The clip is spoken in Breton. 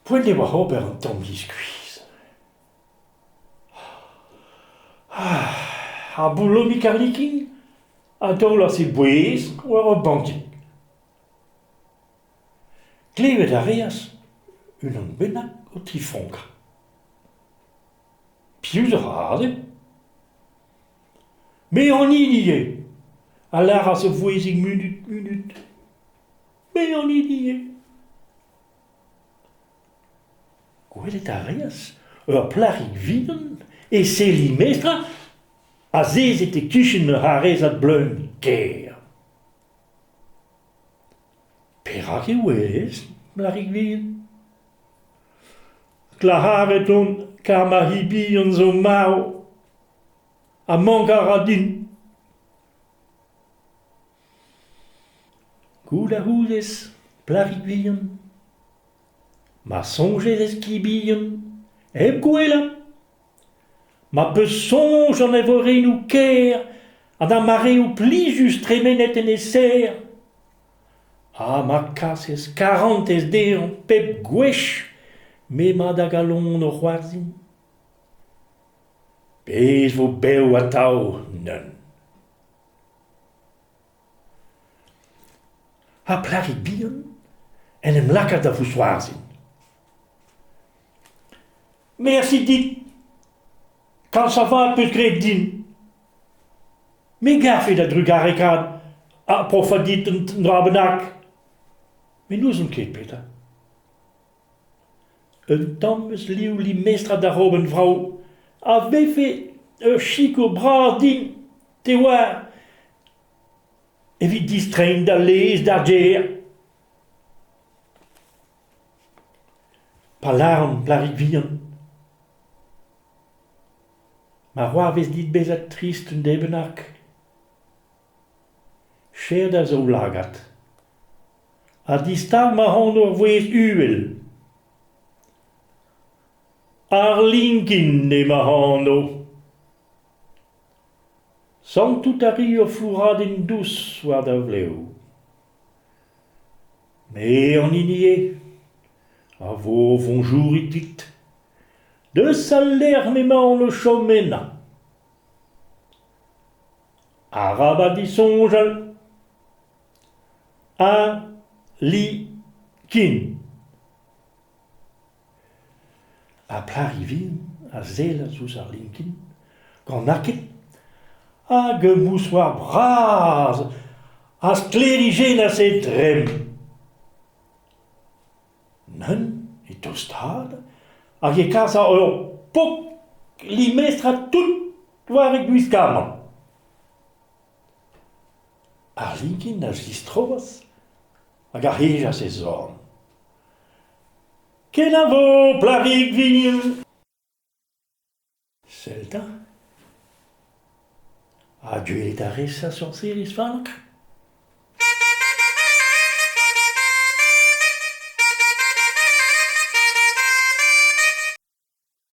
Point de ober an tom diskuiz. A boulomi karlikin, a dola se bouez war a bankin. Klevet a reas, unan bennak o trifonka. Pius a rade. Me an idie, a lar a se voezig minut. Me an idie. Gwelet a reas, ur plarik vidan, e seli mestra, a zezet e kuchen a rezat bleun ker. Perak e wez, plarik vidan. Klaharet on kama hibi an zo mao, a mank a radin. Goud a houzez, plarik vidan. Ma sonjez eskibion, eb gwela. Ma peus sonj an evorenou ker, ad a mareo plijus tremenet en eser. Ma kasez 40 deran pep gwech, me ma da galon o c'hoarzin. Bez vo bev atav neun. Ha plarik bihan, en em lakad da voussoarzin. Merci dit, quand ça va peut kreet din. Me gafe da drugarekad, a profadit un drabenak. Me nouz un ket, Peter. Un tammes liou li mestra da roben vrou, a vefe ur chiko bra din, te war, evit distrein da lez da djer. Palarn plarik vihan. Ma roi vez dit bezat trist un debenak. Cher da zo lagat. A distag ma hon ur voez uvel. Ar linkin ne ma hon o. San tout a ri ur flourad en dous war da vleo. Me an inie, a vo vonjour itit. De saler m'eman le chomena. Araba di sonjal. A li kin. A plarivin, a zel a zouz ar linkin, gant naket, hag e moussoir braz, a sklerijen a se drem. Neun e tostad, hag e kaz a ur pok li mestra tout war e gwiskaman. Ar linkin a zistrovas, hag a hej a se zorn. Ken a vo, plarik vihan? Selta. A gwelet a rez sa sorseris fanak?